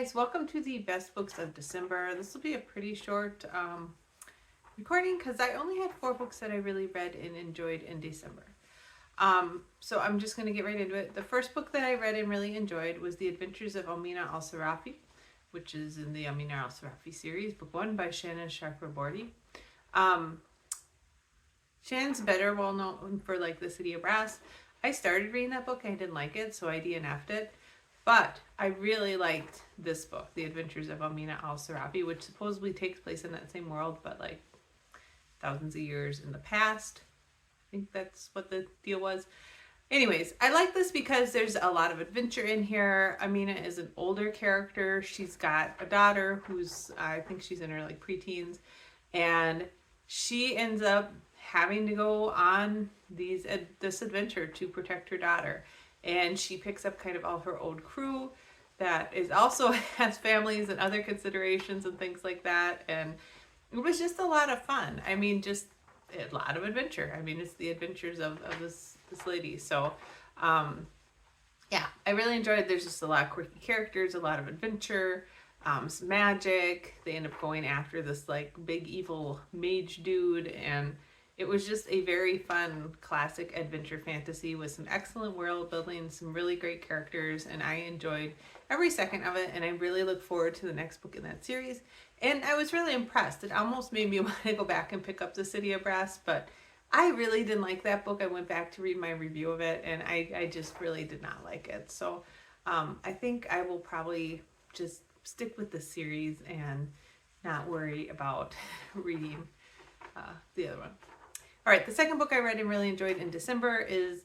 guys, welcome to the best books of December. This will be a pretty short recording because I only had 4 books that I really read and enjoyed in December. So I'm just going to get right into it. The first book that I read and really enjoyed was The Adventures of Amina Al-Sarafi, which is in the Amina Al-Sarafi series, book 1 by Shannon Chakraborty. Shannon's better well known for like The City of Brass. I started reading that book, I didn't like it, so I DNF'd it. But I really liked this book, The Adventures of Amina Al-Sarafi, which supposedly takes place in that same world, but like thousands of years in the past. I think that's what the deal was. Anyways, I like this because there's a lot of adventure in here. Amina is an older character. She's got a daughter who's, I think she's in her like preteens, and she ends up having to go on this adventure to protect her daughter. And she picks up kind of all her old crew that is also has families and other considerations and things like that. And it was just a lot of fun. I mean, just a lot of adventure. I mean, it's the adventures of this lady. So, yeah, I really enjoyed it. There's just a lot of quirky characters, a lot of adventure, some magic. They end up going after this like big evil mage dude, and it was just a very fun classic adventure fantasy with some excellent world building, some really great characters, and I enjoyed every second of it, and I really look forward to the next book in that series. And I was really impressed. It almost made me want to go back and pick up The City of Brass, but I really didn't like that book. I went back to read my review of it, and I just really did not like it. So I think I will probably just stick with the series and not worry about reading the other one. All right, the second book I read and really enjoyed in December is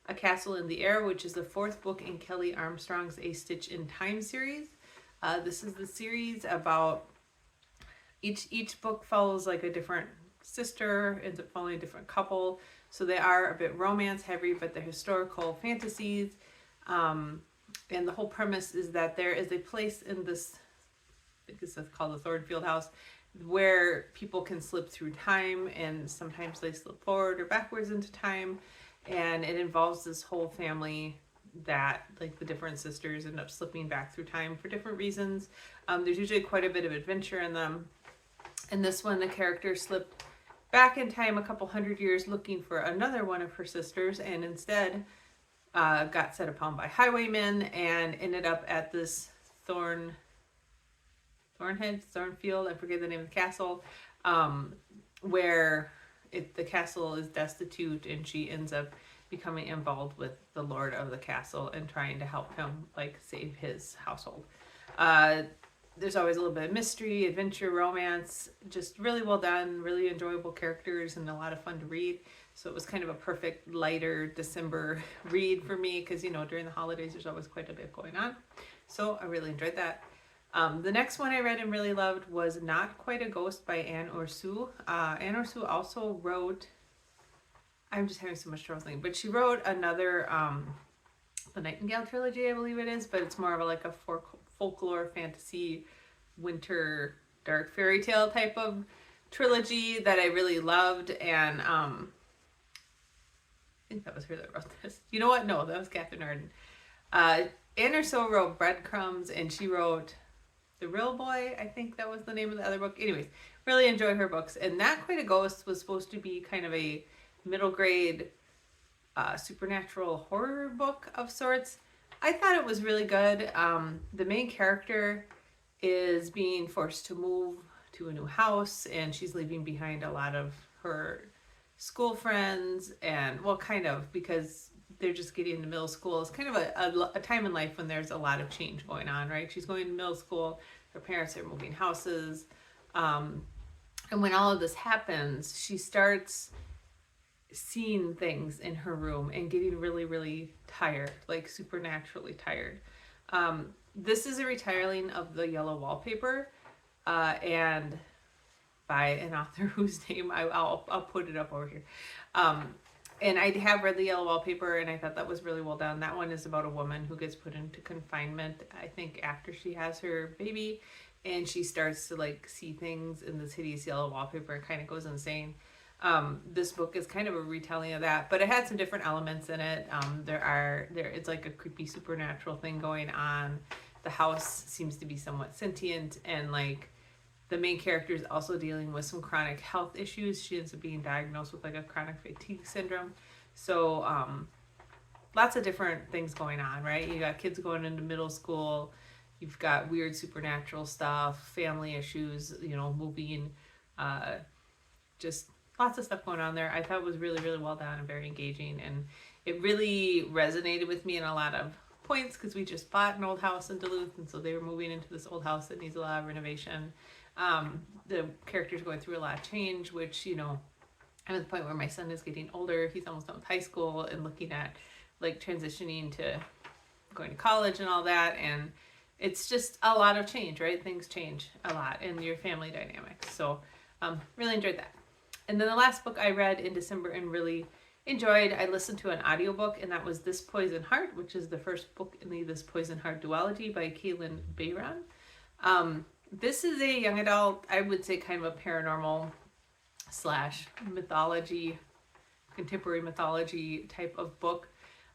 A Castle in the Air, which is the 4th book in Kelly Armstrong's A Stitch in Time series. This is the series about each book follows like a different sister, ends up following a different couple. So they are a bit romance heavy, but they're historical fantasies. And the whole premise is that there is a place in this, I think it's called the Thornfield House, where people can slip through time, and sometimes they slip forward or backwards into time, and it involves this whole family that like the different sisters end up slipping back through time for different reasons. There's usually quite a bit of adventure in them. In this one, the character slipped back in time a couple hundred years looking for another one of her sisters, and instead got set upon by highwaymen and ended up at this Thornfield, I forget the name of the castle, where the castle is destitute, and she ends up becoming involved with the lord of the castle and trying to help him like save his household. There's always a little bit of mystery, adventure, romance, just really well done, really enjoyable characters, and a lot of fun to read. So it was kind of a perfect lighter December read for me because, you know, during the holidays there's always quite a bit going on. So I really enjoyed that. The next one I read and really loved was Not Quite a Ghost by Anne Orsu. Anne Orsu also wrote, I'm just having so much trouble thinking, but she wrote another, the Nightingale trilogy, I believe it is, but it's more of like a folklore fantasy winter dark fairy tale type of trilogy that I really loved. And I think that was her that wrote this. You know what? No, that was Catherine Arden. Anne Orsu wrote Breadcrumbs, and she wrote The Real Boy, I think that was the name of the other book. Anyways, really enjoyed her books. And Not Quite a Ghost was supposed to be kind of a middle grade supernatural horror book of sorts. I thought it was really good. The main character is being forced to move to a new house, and she's leaving behind a lot of her school friends, and well, kind of, because they're just getting into middle school. It's kind of a time in life when there's a lot of change going on, right? She's going to middle school, her parents are moving houses, and when all of this happens, she starts seeing things in her room and getting really, really tired, like supernaturally tired. This is a retelling of The Yellow Wallpaper, and by an author whose name I'll put it up over here. And I have read The Yellow Wallpaper, and I thought that was really well done. That one is about a woman who gets put into confinement, I think after she has her baby, and she starts to like see things in this hideous yellow wallpaper and kind of goes insane. This book is kind of a retelling of that, but it had some different elements in it. It's like a creepy supernatural thing going on. the house seems to be somewhat sentient, and like the main character is also dealing with some chronic health issues. She ends up being diagnosed with like a chronic fatigue syndrome. So lots of different things going on, right? You got kids going into middle school, you've got weird supernatural stuff, family issues, moving, just lots of stuff going on there. I thought it was really, really well done and very engaging, and it really resonated with me in a lot of points because we just bought an old house in Duluth, and so they were moving into this old house that needs a lot of renovation. The character's going through a lot of change, which, I'm at the point where my son is getting older. He's almost done with high school and looking at like transitioning to going to college and all that, and it's just a lot of change, right? Things change a lot in your family dynamics. So really enjoyed that. And then the last book I read in December and really enjoyed, I listened to an audiobook, and that was This Poison Heart, which is the first book in the This Poison Heart duology by Kaylin Bayron. This is a young adult, I would say kind of a paranormal / mythology, contemporary mythology type of book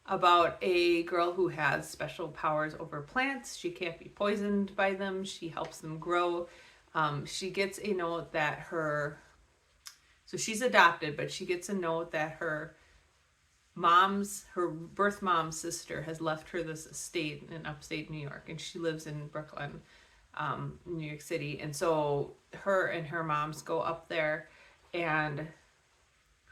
about a girl who has special powers over plants. She can't be poisoned by them. She helps them grow. She gets a note that so she's adopted, but she gets a note that her birth mom's sister has left her this estate in upstate New York, and she lives in Brooklyn, New York City. And so her and her moms go up there, and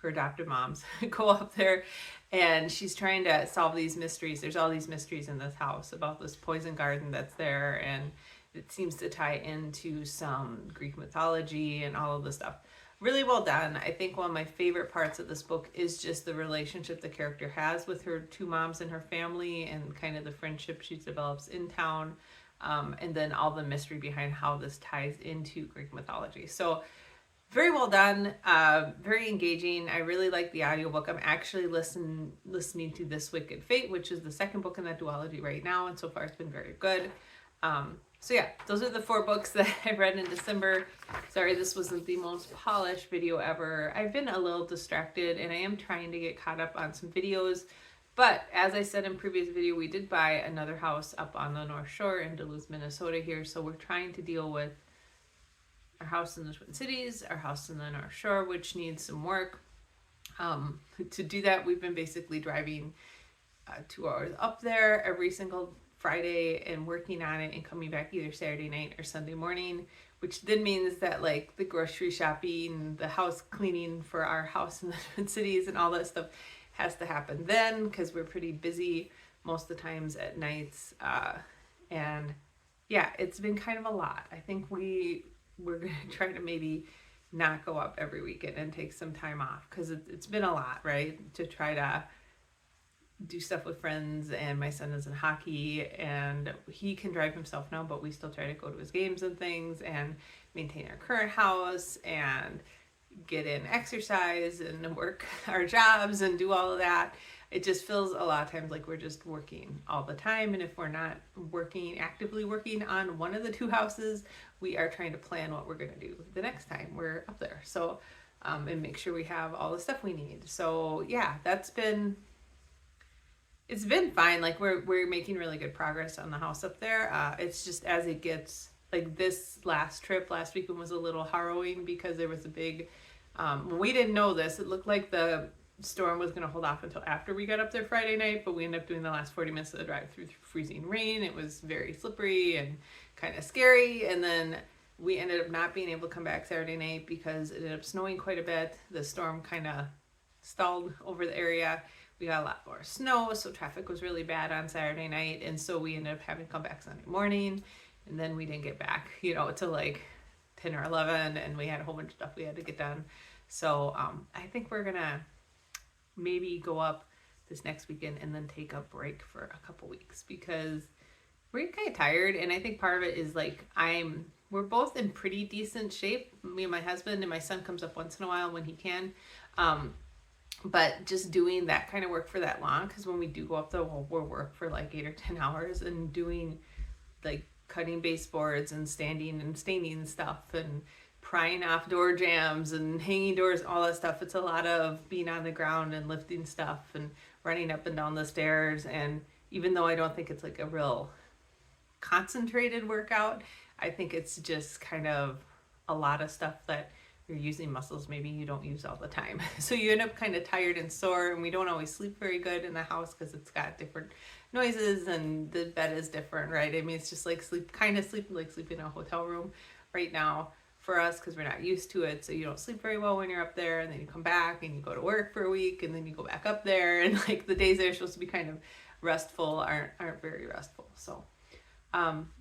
her adopted moms go up there, and she's trying to solve these mysteries. There's all these mysteries in this house about this poison garden that's there, and it seems to tie into some Greek mythology and all of this stuff. Really well done. I think one of my favorite parts of this book is just the relationship the character has with her two moms and her family, and kind of the friendship she develops in town, and then all the mystery behind how this ties into Greek mythology. So very well done, very engaging. I really like the audiobook. I'm actually listening to This Wicked Fate, which is the second book in that duology right now, and so far it's been very good. So yeah, those are the 4 books that I read in December. Sorry, this wasn't the most polished video ever. I've been a little distracted, and I am trying to get caught up on some videos. But as I said in previous video, we did buy another house up on the North Shore in Duluth, Minnesota here. So we're trying to deal with our house in the Twin Cities, our house in the North Shore, which needs some work. To do that, we've been basically driving 2 hours up there every single Friday and working on it and coming back either Saturday night or Sunday morning, which then means that like the grocery shopping, the house cleaning for our house in the Twin Cities and all that stuff has to happen then, because we're pretty busy most of the times at nights. And yeah, it's been kind of a lot. I think we're going to try to maybe not go up every weekend and take some time off, because it's been a lot, right? To try to do stuff with friends, and my son is in hockey, and he can drive himself now, but we still try to go to his games and things, and maintain our current house, and get in exercise, and work our jobs, and do all of that. It just feels a lot of times like we're just working all the time, and if we're not actively working on one of the 2 houses, we are trying to plan what we're going to do the next time we're up there. So, and make sure we have all the stuff we need. So yeah, it's been fine. Like we're making really good progress on the house up there. It's just as it gets, like this last weekend was a little harrowing, because there was a big, we didn't know this. It looked like the storm was going to hold off until after we got up there Friday night, but we ended up doing the last 40 minutes of the drive through freezing rain. It was very slippery and kind of scary. And then we ended up not being able to come back Saturday night because it ended up snowing quite a bit. The storm kind of stalled over the area. We got a lot more snow, so traffic was really bad on Saturday night, and so we ended up having to come back Sunday morning, and then we didn't get back, till like 10 or 11, and we had a whole bunch of stuff we had to get done. So I think we're gonna maybe go up this next weekend and then take a break for a couple weeks, because we're kind of tired, and I think part of it is like we're both in pretty decent shape. Me and my husband, and my son comes up once in a while when he can. But just doing that kind of work for that long, because when we do go up there, we'll work for like 8 or 10 hours and doing like cutting baseboards and standing and staining stuff and prying off door jambs and hanging doors, all that stuff. It's a lot of being on the ground and lifting stuff and running up and down the stairs. And even though I don't think it's like a real concentrated workout. I think it's just kind of a lot of stuff that you're using muscles maybe you don't use all the time. So you end up kind of tired and sore, and we don't always sleep very good in the house because it's got different noises and the bed is different, right? I mean, it's just like sleep like sleeping in a hotel room right now for us because we're not used to it. So you don't sleep very well when you're up there, and then you come back and you go to work for a week, and then you go back up there, and like the days that are supposed to be kind of restful aren't very restful. So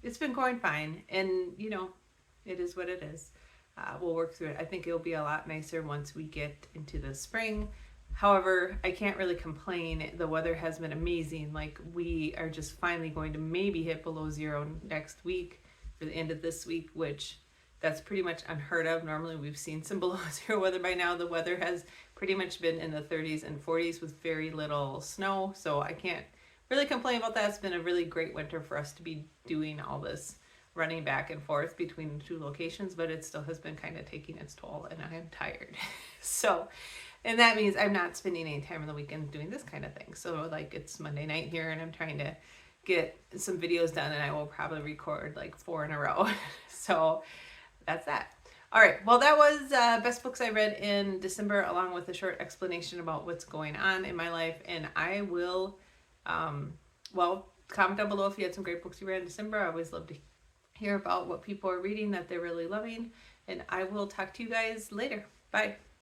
it's been going fine, and you know, it is what it is. We'll work through it. I think it'll be a lot nicer once we get into the spring. However, I can't really complain. The weather has been amazing. Like, we are just finally going to maybe hit below zero next week for the end of this week, which that's pretty much unheard of. Normally we've seen some below zero weather by now. The weather has pretty much been in the 30s and 40s with very little snow. So I can't really complain about that. It's been a really great winter for us to be doing all this running back and forth between the two locations, but it still has been kind of taking its toll, and I am tired. So, and that means I'm not spending any time on the weekend doing this kind of thing. So like, it's Monday night here, and I'm trying to get some videos done, and I will probably record like 4 in a row. So that's that. All right, well, that was best books I read in December, along with a short explanation about what's going on in my life. And I will, well, comment down below if you had some great books you read in December. I always love to hear about what people are reading that they're really loving. And I will talk to you guys later. Bye.